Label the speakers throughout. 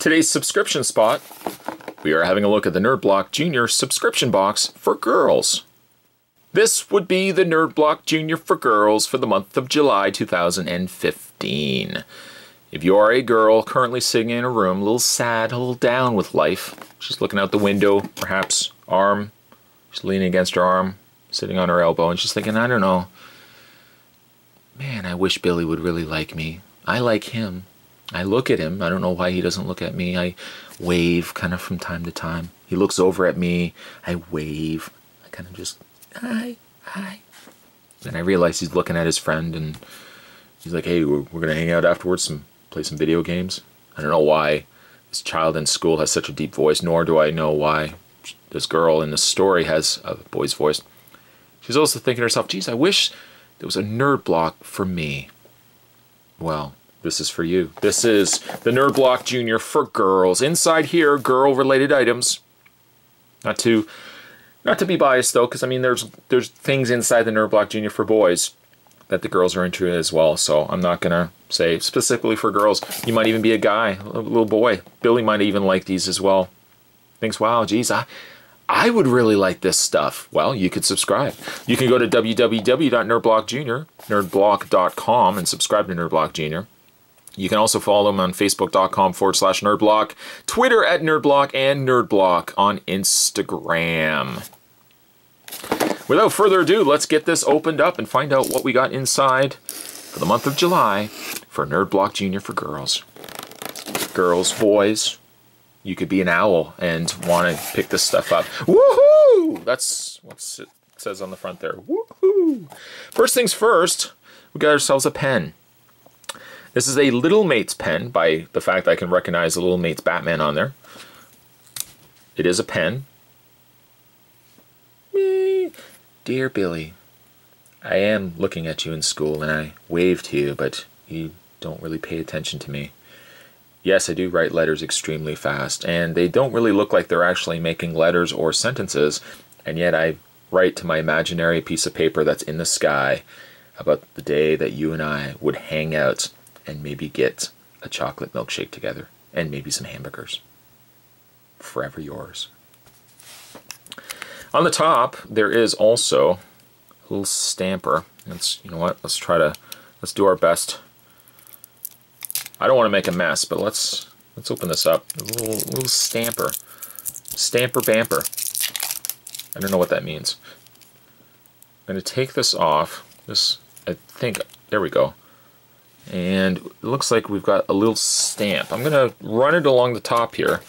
Speaker 1: Today's subscription spot, we are having a look at the Nerd Block Junior subscription box for girls. This would be the Nerd Block Junior for girls for the month of July 2015. If you are a girl currently sitting in a room, a little sad, a little down with life, she's looking out the window, perhaps she's leaning against her arm, sitting on her elbow, and she's thinking, I don't know, man, I wish Billy would really like me. I like him. I look at him. I don't know why he doesn't look at me. I wave kind of from time to time. He looks over at me. I wave. I kind of just, hi. Then I realize he's looking at his friend, and he's like, hey, we're going to hang out afterwards, play some video games. I don't know why this child in school has such a deep voice, nor do I know why this girl in the story has a boy's voice. She's also thinking to herself, geez, I wish there was a Nerd Block for me. Well, this is for you. This is the Nerd Block Junior for girls. Inside here, girl-related items. Not to be biased though, because I mean, there's things inside the Nerd Block Junior for boys that the girls are into as well. So I'm not gonna say specifically for girls. You might even be a guy, a little boy. Billy might even like these as well. Thinks, wow, geez, I would really like this stuff. Well, you could subscribe. You can go to www.nerdblockjunior.com and subscribe to Nerd Block Junior. You can also follow them on facebook.com/nerdblock, Twitter @nerdblock, and nerdblock on Instagram. Without further ado, let's get this opened up and find out what we got inside for the month of July for Nerd Block Junior for girls. Girls, boys, you could be an owl and want to pick this stuff up. Woohoo! That's what it says on the front there. Woohoo! First things first, we got ourselves a pen. This is a Little Mates pen, by the fact I can recognize the Little Mates Batman on there. It is a pen. Dear Billy, I am looking at you in school and I wave to you, but you don't really pay attention to me. Yes, I do write letters extremely fast, and they don't really look like they're actually making letters or sentences, and yet I write to my imaginary piece of paper that's in the sky about the day that you and I would hang out and maybe get a chocolate milkshake together, and maybe some hamburgers. Forever yours. On the top, there is also a little stamper. You know what? Let's do our best. I don't want to make a mess, but let's open this up. A little stamper. Stamper bamper. I don't know what that means. I'm going to take this off. I think, there we go. And it looks like we've got a little stamp. I'm going to run it along the top here.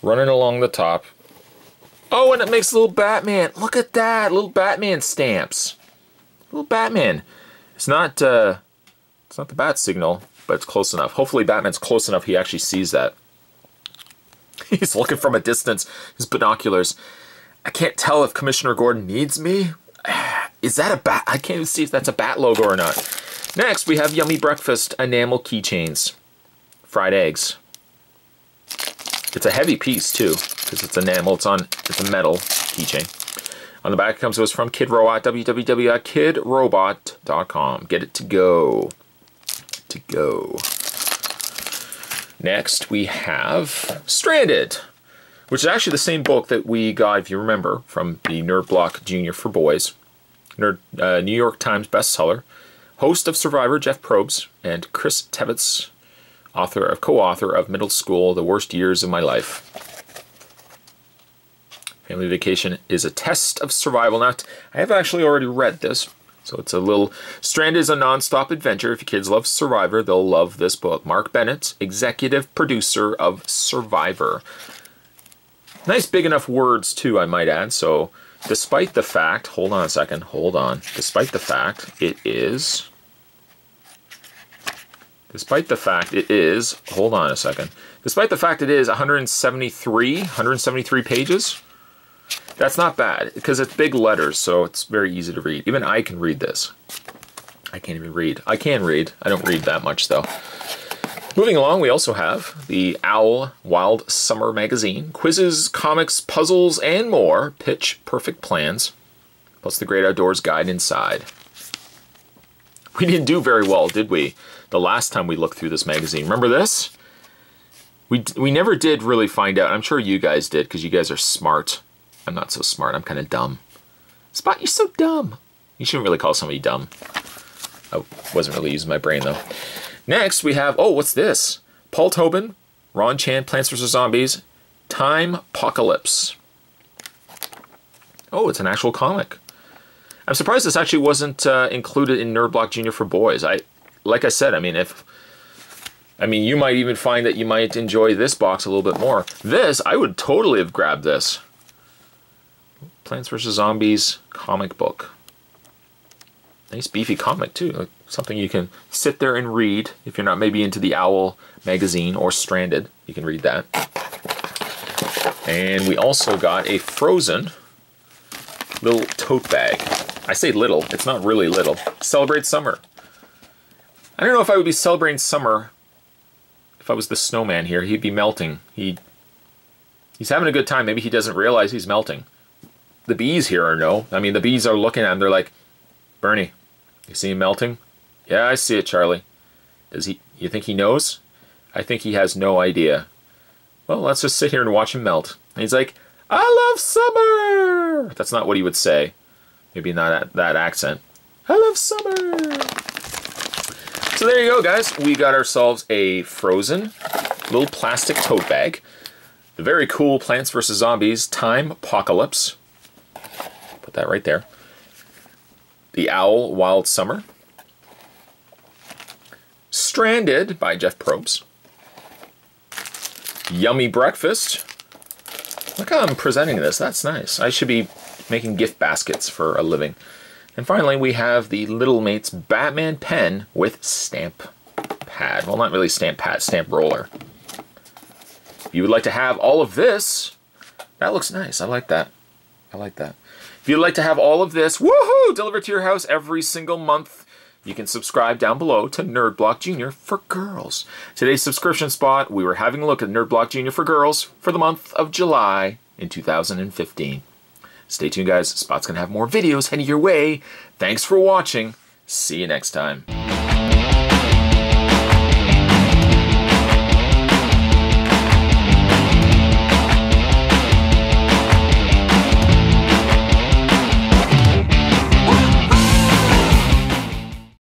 Speaker 1: Run it along the top. Oh, and it makes a little Batman. Look at that. Little Batman stamps. Little Batman. It's not the bat signal, but it's close enough. Hopefully Batman's close enough he actually sees that. He's looking from a distance. His binoculars. I can't tell if Commissioner Gordon needs me. Is that a bat? I can't even see if that's a bat logo or not. Next, we have Yummy Breakfast enamel keychains. Fried eggs. It's a heavy piece too, because it's enamel. It's a metal keychain. On the back it comes to us from Kid Robot, www.kidrobot.com. Get it to go. Next, we have Stranded, which is actually the same book that we got, if you remember, from the Nerd Block Junior for boys. New York Times bestseller. Host of Survivor, Jeff Probst, and Chris Tebbets, co-author of Middle School, The Worst Years of My Life. Family Vacation is a test of survival. Now, I have actually already read this, so it's a little... Stranded is a non-stop adventure. If your kids love Survivor, they'll love this book. Mark Bennett, executive producer of Survivor. Nice big enough words, too, I might add, so... Despite the fact, hold on a second, hold on. Despite the fact it is, hold on a second. Despite the fact it is 173 pages, that's not bad, because it's big letters, so it's very easy to read. Even I can read this. I can't even read. I can read. I don't read that much, though. Moving along, we also have the Owl Wild Summer Magazine. Quizzes, comics, puzzles, and more. Pitch perfect plans. Plus the Great Outdoors Guide inside. We didn't do very well, did we? The last time we looked through this magazine. Remember this? We never did really find out. I'm sure you guys did, because you guys are smart. I'm not so smart. I'm kind of dumb. Spot, you're so dumb. You shouldn't really call somebody dumb. I wasn't really using my brain, though. Next, we have... Oh, what's this? Paul Tobin, Ron Chan, Plants vs. Zombies, Time Apocalypse. Oh, it's an actual comic. I'm surprised this actually wasn't included in Nerd Block Junior for boys. Like I said, I mean, you might even find that you might enjoy this box a little bit more. This, I would totally have grabbed this. Plants vs. Zombies comic book. Nice beefy comic too. Like something you can sit there and read if you're not maybe into the Owl magazine or Stranded. You can read that. And we also got a Frozen little tote bag. I say little, it's not really little. Celebrate summer. I don't know if I would be celebrating summer if I was the snowman here. He'd be melting. He's having a good time. Maybe he doesn't realize he's melting. The bees here are no. I mean, the bees are looking at him. They're like, Bernie, you see him melting? Yeah, I see it, Charlie. You think he knows? I think he has no idea. Well, let's just sit here and watch him melt. And he's like, I love summer! That's not what he would say. Maybe not that accent. I love summer! So there you go, guys. We got ourselves a Frozen little plastic tote bag. The very cool Plants vs. Zombies Time Apocalypse. Put that right there. The Owl Wild Summer. Stranded by Jeff Probst. Yummy Breakfast. Look how I'm presenting this. That's nice. I should be making gift baskets for a living. And finally, we have the Little Mates Batman pen with stamp pad. Well, not really stamp pad, stamp roller. If you would like to have all of this, that looks nice. I like that. I like that. If you'd like to have all of this, woohoo, delivered to your house every single month, you can subscribe down below to Nerd Block Junior for girls. Today's subscription spot, we were having a look at Nerd Block Junior for girls for the month of July in 2015. Stay tuned, guys. Spot's going to have more videos heading your way. Thanks for watching. See you next time.